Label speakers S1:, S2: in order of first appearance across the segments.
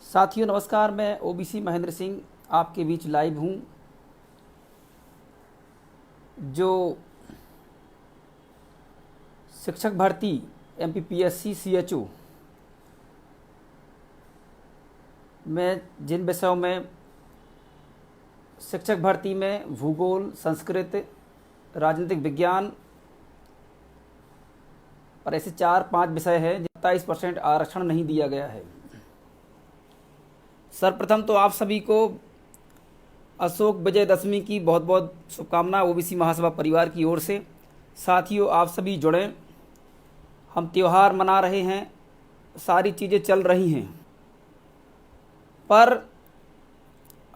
S1: साथियों नमस्कार, मैं ओबीसी महेंद्र सिंह आपके बीच लाइव हूँ। जो शिक्षक भर्ती एमपीपीएससी सीएचओ में जिन विषयों में शिक्षक भर्ती में भूगोल, संस्कृत, राजनीतिक विज्ञान और ऐसे 4-5 विषय हैं जिन 27% आरक्षण नहीं दिया गया है। सर्वप्रथम तो आप सभी को अशोक विजयदशमी की बहुत बहुत शुभकामनाएं ओबीसी महासभा परिवार की ओर से। साथियों आप सभी जुड़ें, हम त्यौहार मना रहे हैं, सारी चीज़ें चल रही हैं, पर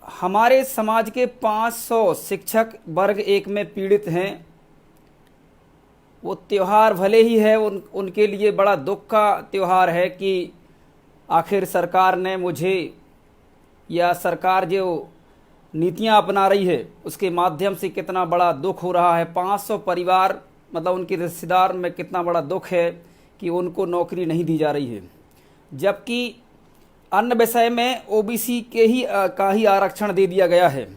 S1: हमारे समाज के 500 शिक्षक वर्ग एक में पीड़ित हैं। वो त्यौहार भले ही है, उनके लिए बड़ा दुख का त्यौहार है कि आखिर सरकार ने मुझे, या सरकार जो नीतियां अपना रही है उसके माध्यम से कितना बड़ा दुख हो रहा है। 500 परिवार मतलब उनके रिश्तेदार में कितना बड़ा दुख है कि उनको नौकरी नहीं दी जा रही है, जबकि अन्य विषय में ओबीसी के ही का ही आरक्षण दे दिया गया है।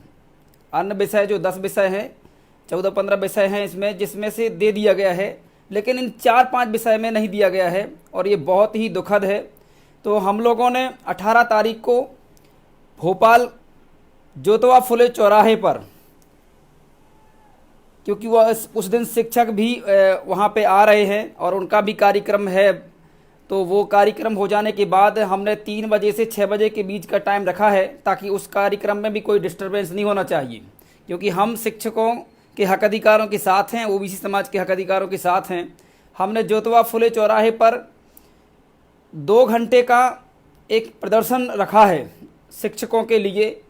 S1: अन्य विषय जो 10 विषय हैं, 14-15 विषय हैं इसमें, जिसमें से दे दिया गया है, लेकिन इन 4-5 विषय में नहीं दिया गया है और ये बहुत ही दुखद है। तो हम लोगों ने 18 तारीख को भोपाल ज्योतिबा फुले चौराहे पर, क्योंकि वह उस दिन शिक्षक भी वहाँ पे आ रहे हैं और उनका भी कार्यक्रम है, तो वो कार्यक्रम हो जाने के बाद हमने 3 बजे से 6 बजे के बीच का टाइम रखा है, ताकि उस कार्यक्रम में भी कोई डिस्टर्बेंस नहीं होना चाहिए। क्योंकि हम शिक्षकों के हक अधिकारों के साथ हैं, ओबीसी समाज के हक अधिकारों के साथ हैं। हमने ज्योतिबा फुले चौराहे पर 2 घंटे का एक प्रदर्शन रखा है शिक्षकों के लिए,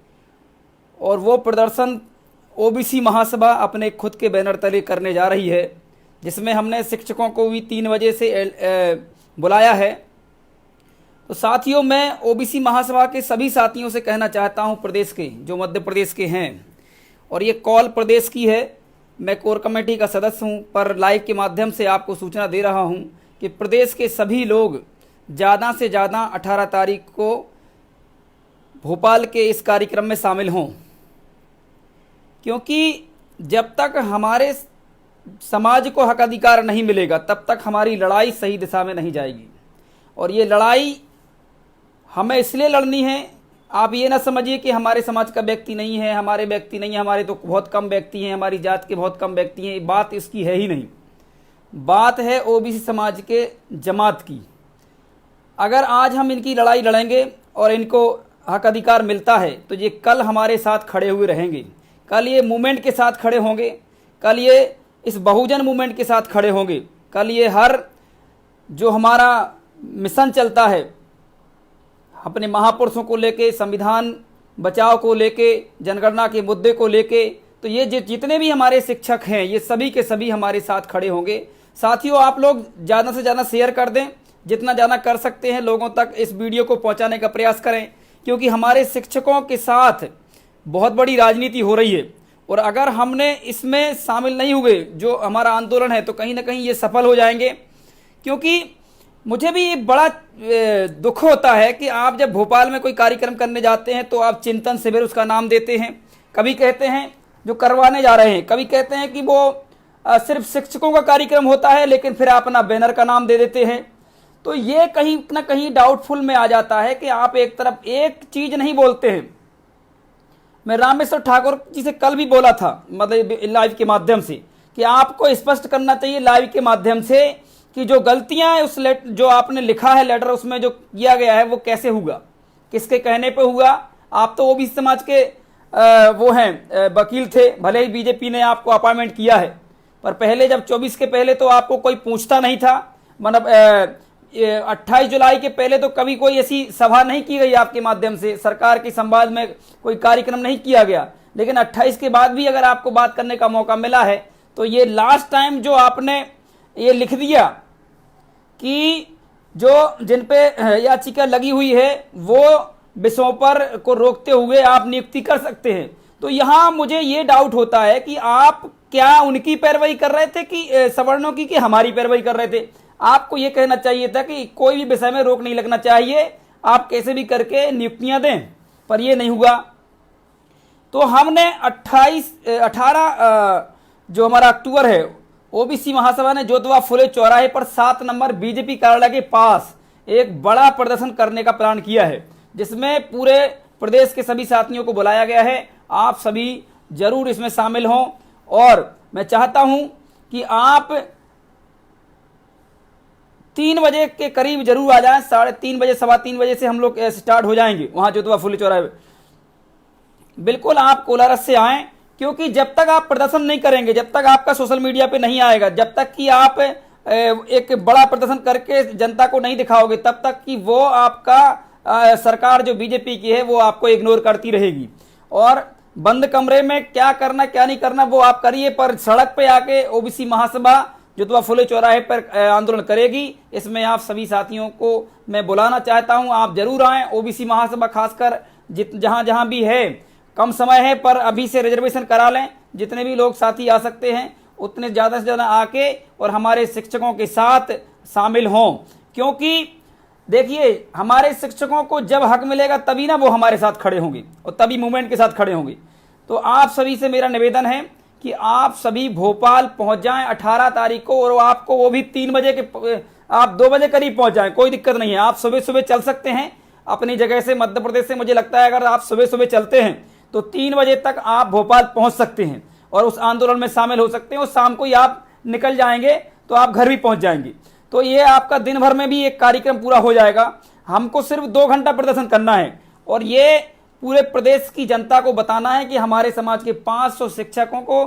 S1: और वो प्रदर्शन ओबीसी महासभा अपने खुद के बैनर तले करने जा रही है, जिसमें हमने शिक्षकों को भी 3 बजे से बुलाया है। तो साथियों, मैं ओबीसी महासभा के सभी साथियों से कहना चाहता हूं, प्रदेश के जो मध्य प्रदेश के हैं, और ये कॉल प्रदेश की है, मैं कोर कमेटी का सदस्य हूं, पर लाइव के माध्यम से आपको सूचना दे रहा हूं कि प्रदेश के सभी लोग ज़्यादा से ज़्यादा 18 तारीख को भोपाल के इस कार्यक्रम में शामिल हों, क्योंकि जब तक हमारे समाज को हक अधिकार नहीं मिलेगा तब तक हमारी लड़ाई सही दिशा में नहीं जाएगी। और ये लड़ाई हमें इसलिए लड़नी है, आप ये ना समझिए कि हमारे समाज का व्यक्ति नहीं है, हमारे व्यक्ति नहीं है, हमारे तो बहुत कम व्यक्ति हैं, हमारी जात के बहुत कम व्यक्ति हैं, बात इसकी है ही नहीं। बात है ओबीसी समाज के जमात की। अगर आज हम इनकी लड़ाई लड़ेंगे और इनको हक अधिकार मिलता है तो ये कल हमारे साथ खड़े हुए रहेंगे, कल ये मूवमेंट के साथ खड़े होंगे, कल ये इस बहुजन मूवमेंट के साथ खड़े होंगे, कल ये हर जो हमारा मिशन चलता है अपने महापुरुषों को लेके, संविधान बचाव को लेके, जनगणना के मुद्दे को लेके, तो ये जितने भी हमारे शिक्षक हैं ये सभी के सभी हमारे साथ खड़े होंगे। साथियों आप लोग ज़्यादा से ज़्यादा शेयर कर दें, जितना ज़्यादा कर सकते हैं लोगों तक इस वीडियो को पहुंचाने का प्रयास करें, क्योंकि हमारे शिक्षकों के साथ बहुत बड़ी राजनीति हो रही है, और अगर हमने इसमें शामिल नहीं हुए जो हमारा आंदोलन है तो कहीं ना कहीं ये सफल हो जाएंगे। क्योंकि मुझे भी बड़ा दुख होता है कि आप जब भोपाल में कोई कार्यक्रम करने जाते हैं तो आप चिंतन शिविर उसका नाम देते हैं, कभी कहते हैं जो करवाने जा रहे हैं, कभी कहते हैं कि वो सिर्फ शिक्षकों का कार्यक्रम होता है, लेकिन फिर आप अपना बैनर का नाम दे देते हैं। तो ये कहीं ना कहीं डाउटफुल में आ जाता है कि आप एक तरफ एक चीज नहीं बोलते हैं। मैं रामेश्वर ठाकुर जी से कल भी बोला था, मतलब लाइव के माध्यम से, कि आपको स्पष्ट करना चाहिए लाइव के माध्यम से कि जो गलतियां हैं उस जो आपने लिखा है लेटर, उसमें जो किया गया है वो कैसे हुआ, किसके कहने पे हुआ। आप तो ओबीसी समाज के वो हैं, वकील थे, भले ही बीजेपी ने आपको अपॉइंटमेंट किया है, पर पहले जब 24 के पहले तो आपको कोई पूछता नहीं था। मतलब 28 जुलाई के पहले तो कभी कोई ऐसी सभा नहीं की गई आपके माध्यम से, सरकार के संवाद में कोई कार्यक्रम नहीं किया गया, लेकिन 28 के बाद भी अगर आपको बात करने का मौका मिला है तो ये लास्ट टाइम जो आपने ये लिख दिया कि जो जिन पे याचिका लगी हुई है वो विषयों पर को रोकते हुए आप नियुक्ति कर सकते हैं। तो यहाँ मुझे ये डाउट होता है कि आप क्या उनकी पैरवी कर रहे थे कि सवर्णों की, कि हमारी पैरवी कर रहे थे। आपको ये कहना चाहिए था कि कोई भी विषय में रोक नहीं लगना चाहिए, आप कैसे भी करके नियुक्तियां दें, पर ये नहीं हुआ। तो हमने 18 जो हमारा अक्टूबर है, ओबीसी महासभा ने जोतवा फुले चौराहे पर 7 नंबर बीजेपी कार्यालय के पास एक बड़ा प्रदर्शन करने का प्लान किया है, जिसमें पूरे प्रदेश के सभी साथियों को बुलाया गया है। आप सभी जरूर इसमें शामिल हों और मैं चाहता हूं कि आप 3 बजे के करीब जरूर आ जाएं। 3:30 बजे, 3:15 बजे से हम लोग स्टार्ट हो जाएंगे वहां जोतवा फुले चौराहे। बिल्कुल आप कोलारस से आएं, क्योंकि जब तक आप प्रदर्शन नहीं करेंगे, जब तक आपका सोशल मीडिया पे नहीं आएगा, जब तक कि आप एक बड़ा प्रदर्शन करके जनता को नहीं दिखाओगे, तब तक कि वो आपका सरकार जो बीजेपी की है वो आपको इग्नोर करती रहेगी। और बंद कमरे में क्या करना क्या नहीं करना वो आप करिए, पर सड़क पे आके ओबीसी महासभा जोतवा फुले चौराहे पर आंदोलन करेगी। इसमें आप सभी साथियों को मैं बुलाना चाहता हूं, आप जरूर आएं। ओबीसी महासभा खासकर जहां जहां भी है, कम समय है पर अभी से रिजर्वेशन करा लें। जितने भी लोग साथी आ सकते हैं उतने ज़्यादा से ज़्यादा आके और हमारे शिक्षकों के साथ शामिल हों, क्योंकि देखिए हमारे शिक्षकों को जब हक मिलेगा तभी ना वो हमारे साथ खड़े होंगे और तभी मूवमेंट के साथ खड़े होंगे। तो आप सभी से मेरा निवेदन है कि आप सभी भोपाल पहुंच जाएं 18 तारीख को, और आपको वो भी 3 बजे के, आप 2 बजे करीब पहुंच जाएं, कोई दिक्कत नहीं है। आप सुबह सुबह चल सकते हैं अपनी जगह से, मध्य प्रदेश से। मुझे लगता है अगर आप सुबह सुबह चलते हैं तो 3 बजे तक आप भोपाल पहुंच सकते हैं और उस आंदोलन में शामिल हो सकते हैं, और शाम को ही आप निकल जाएंगे तो आप घर भी पहुंच जाएंगे। तो ये आपका दिन भर में भी एक कार्यक्रम पूरा हो जाएगा। हमको सिर्फ 2 घंटा प्रदर्शन करना है और ये पूरे प्रदेश की जनता को बताना है कि हमारे समाज के 500 शिक्षकों को